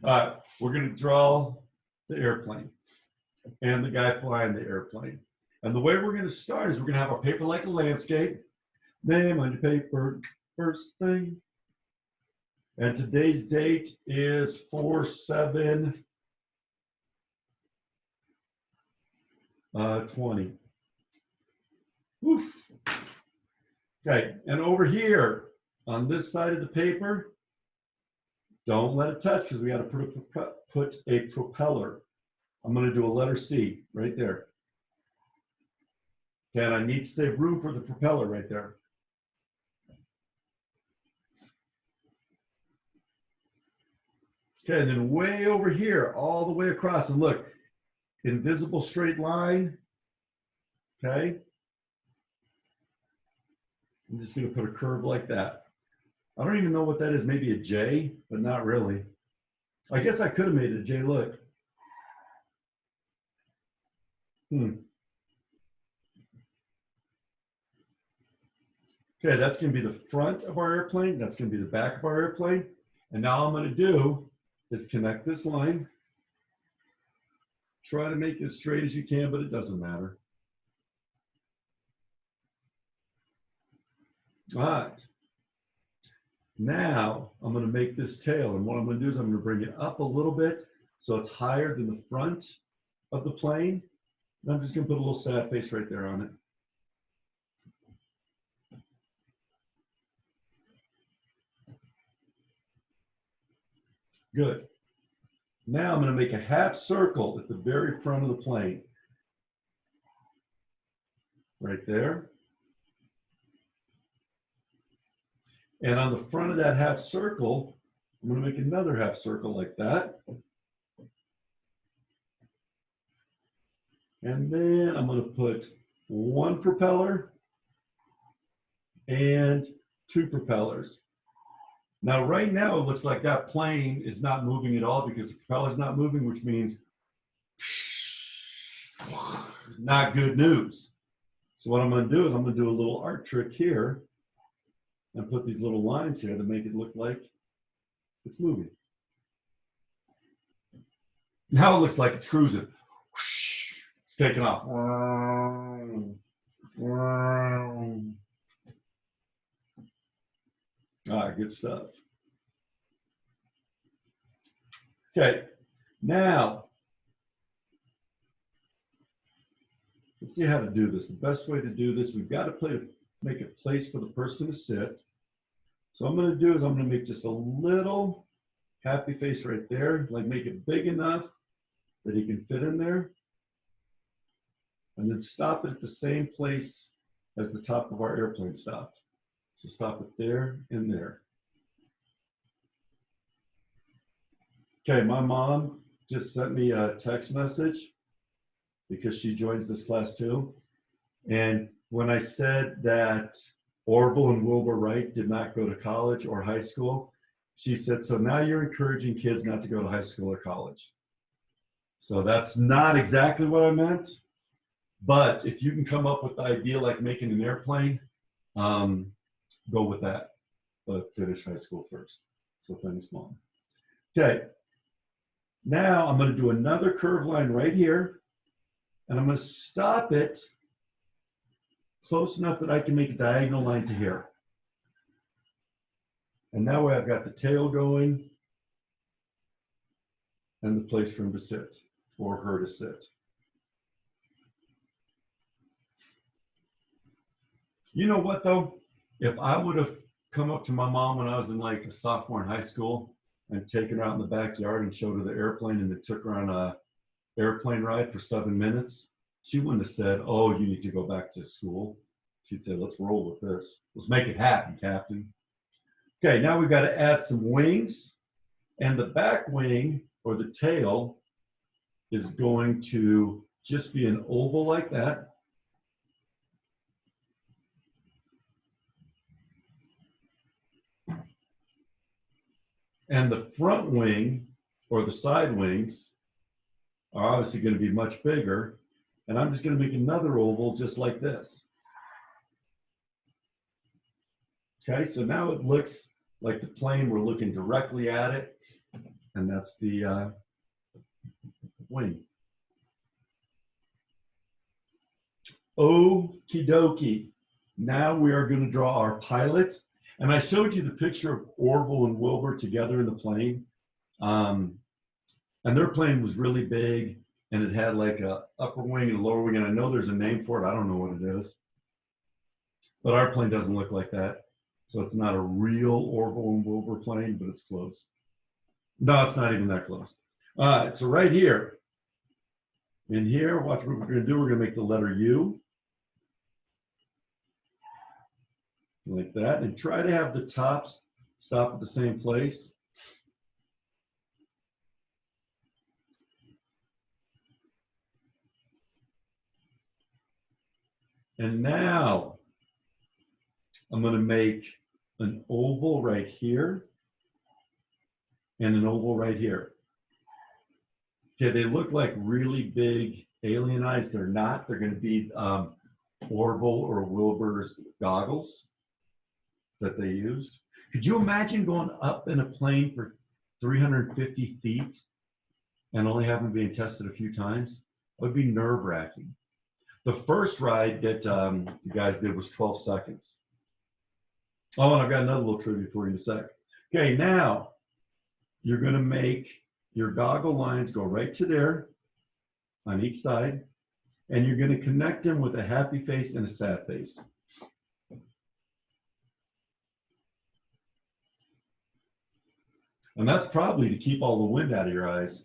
we're going to draw the airplane and the guy flying the airplane. And the way we're going to start is we're going to have our paper like a landscape. Name on your paper, first thing. And today's date is 4/7/20. Oof. Okay, and over here on this side of the paper, don't let it touch because we got to put a propeller. I'm going to do a letter C right there. Okay, and I need to save room for the propeller right there. Okay, and then way over here, all the way across, and look, invisible straight line. Okay. I'm just going to put a curve like that. I don't even know what that is. Maybe a J, but not really. I guess I could have made it a J. Look. Okay, that's going to be the front of our airplane. That's going to be the back of our airplane. And now all I'm going to do is connect this line. Try to make it as straight as you can, but it doesn't matter. All right. Now I'm going to make this tail, and what I'm going to do is I'm going to bring it up a little bit so it's higher than the front of the plane. And I'm just going to put a little sad face right there on it. Good. Now I'm going to make a half circle at the very front of the plane. Right there. And on the front of that half circle, I'm going to make another half circle like that. And then I'm going to put one propeller and two propellers. Now, right now, it looks like that plane is not moving at all because the propeller's not moving, which means not good news. So what I'm going to do is I'm going to do a little art trick here and put these little lines here to make it look like it's moving. Now it looks like it's cruising. It's taking off. All right, good stuff. Okay, now let's see how to do this. The best way to do this, we've got to make a place for the person to sit. So what I'm going to do is I'm going to make just a little happy face right there, like make it big enough that he can fit in there. And then stop it at the same place as the top of our airplane stopped. So stop it there and there. Okay, my mom just sent me a text message because she joins this class too. And when I said that Orville and Wilbur Wright did not go to college or high school, she said, so now you're encouraging kids not to go to high school or college. So that's not exactly what I meant. But if you can come up with the idea like making an airplane, go with that, but finish high school first. So thanks, Mom. Okay, now I'm going to do another curved line right here, and I'm going to stop it close enough that I can make a diagonal line to here. And now I've got the tail going and the place for him to sit, or her to sit. You know what though? If I would have come up to my mom when I was in like a sophomore in high school and taken her out in the backyard and showed her the airplane and then took her on a airplane ride for 7 minutes, she wouldn't have said, oh, you need to go back to school. She'd say, let's roll with this. Let's make it happen, Captain. Okay, now we've got to add some wings, and the back wing or the tail is going to just be an oval like that. And the front wing or the side wings are obviously going to be much bigger. And I'm just going to make another oval just like this. Okay, so now it looks like the plane, we're looking directly at it, and that's the wing. Okie dokie. Now we are going to draw our pilot. And I showed you the picture of Orville and Wilbur together in the plane. And their plane was really big, and it had like a upper wing and a lower wing. And I know there's a name for it. I don't know what it is. But our plane doesn't look like that. So it's not a real Orville and Wilbur plane, but it's close. No, it's not even that close. All right, so right here, in here, watch what we're going to do. We're going to make the letter U. Like that. And try to have the tops stop at the same place. And now I'm going to make an oval right here and an oval right here. Okay, they look like really big alien eyes. They're not. They're going to be Orville or Wilbur's goggles that they used. Could you imagine going up in a plane for 350 feet and only having been tested a few times? It would be nerve-wracking. The first ride that you guys did was 12 seconds. Oh, and I've got another little trivia for you in a sec. Okay, now you're going to make your goggle lines go right to there on each side, and you're going to connect them with a happy face and a sad face. And that's probably to keep all the wind out of your eyes,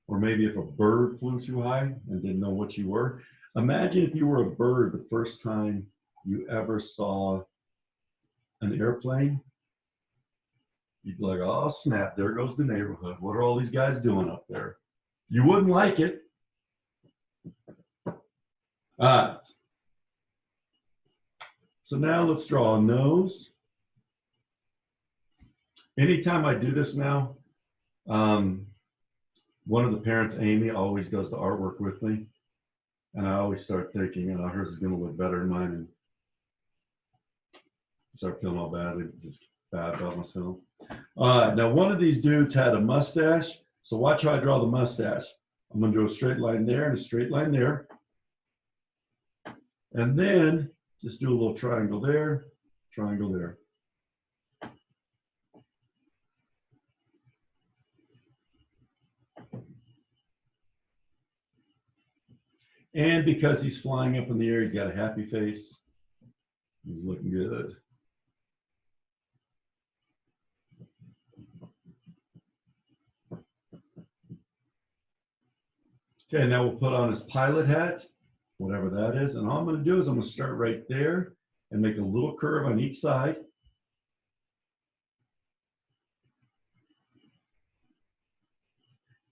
or maybe if a bird flew too high and didn't know what you were. Imagine if you were a bird the first time you ever saw an airplane. You'd be like, oh snap, there goes the neighborhood. What are all these guys doing up there? You wouldn't like it. All right. So now let's draw a nose. Anytime I do this now, one of the parents, Amy, always does the artwork with me. And I always start thinking, hers is going to look better than mine. And start feeling all badly, just bad about myself. Now one of these dudes had a mustache. So watch how I draw the mustache. I'm going to do a straight line there and a straight line there. And then just do a little triangle there, triangle there. And because he's flying up in the air, he's got a happy face. He's looking good. Okay, now we'll put on his pilot hat, whatever that is. And all I'm going to do is I'm going to start right there and make a little curve on each side.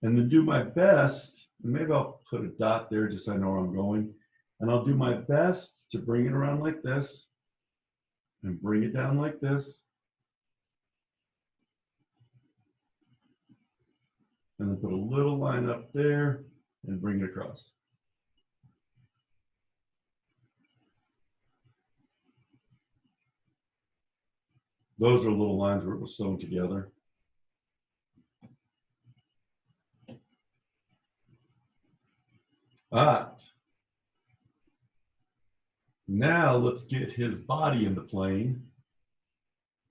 And then do my best, and maybe I'll put a dot there just so I know where I'm going. And I'll do my best to bring it around like this and bring it down like this. And then put a little line up there and bring it across. Those are little lines where it was sewn together. All right. Now let's get his body in the plane.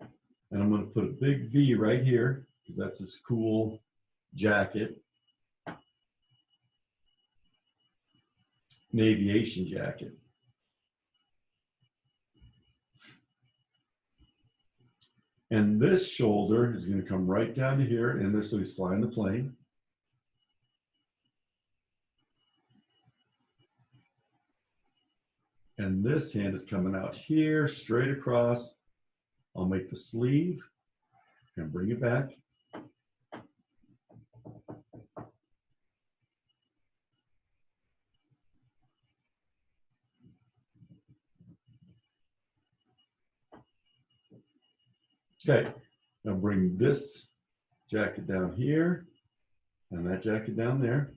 And I'm going to put a big V right here because that's his cool jacket. An aviation jacket. And this shoulder is going to come right down to here and there, so he's flying the plane. And this hand is coming out here, straight across. I'll make the sleeve and bring it back. Okay, now bring this jacket down here and that jacket down there.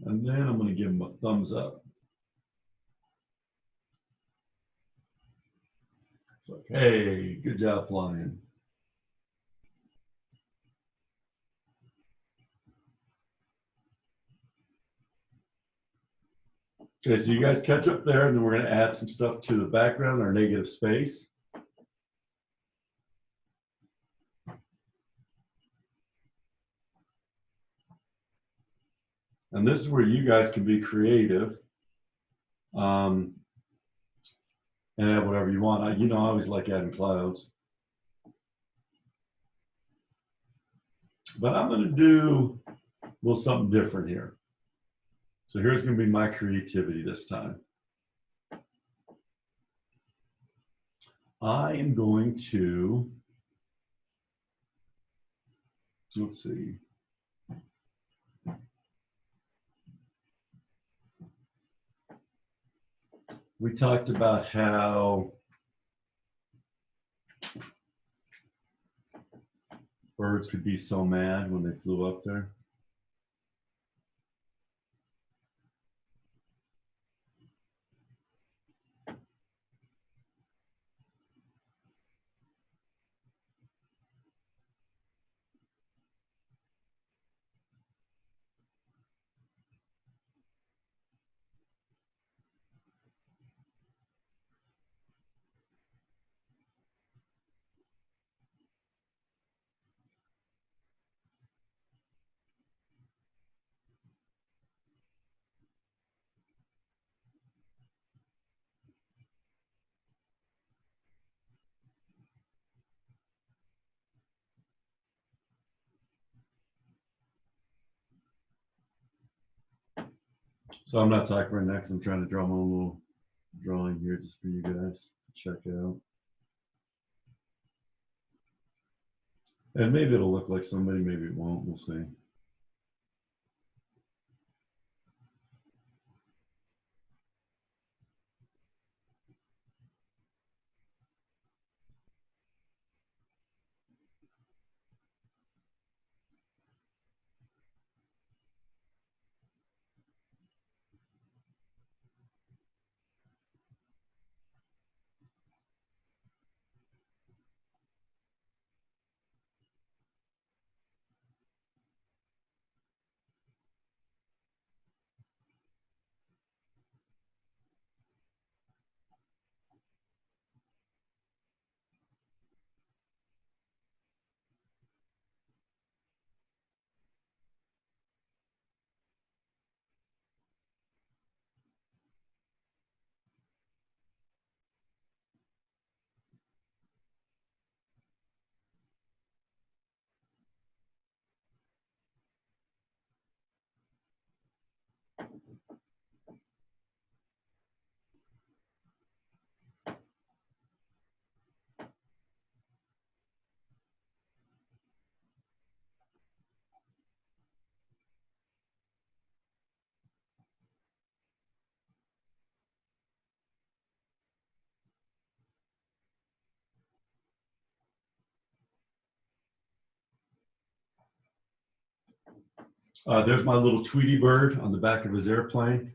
And then I'm going to give him a thumbs up. It's like, hey, good job flying. Okay, so you guys catch up there, and then we're going to add some stuff to the background, our negative space. And this is where you guys can be creative and add whatever you want. I always like adding clouds. But I'm going to do a little something different here. So here's going to be my creativity this time. I am going to, let's see. We talked about how birds could be so mad when they flew up there. So I'm not talking right now because I'm trying to draw my own little drawing here just for you guys to check out. And maybe it'll look like somebody, maybe it won't, we'll see. There's my little Tweety bird on the back of his airplane.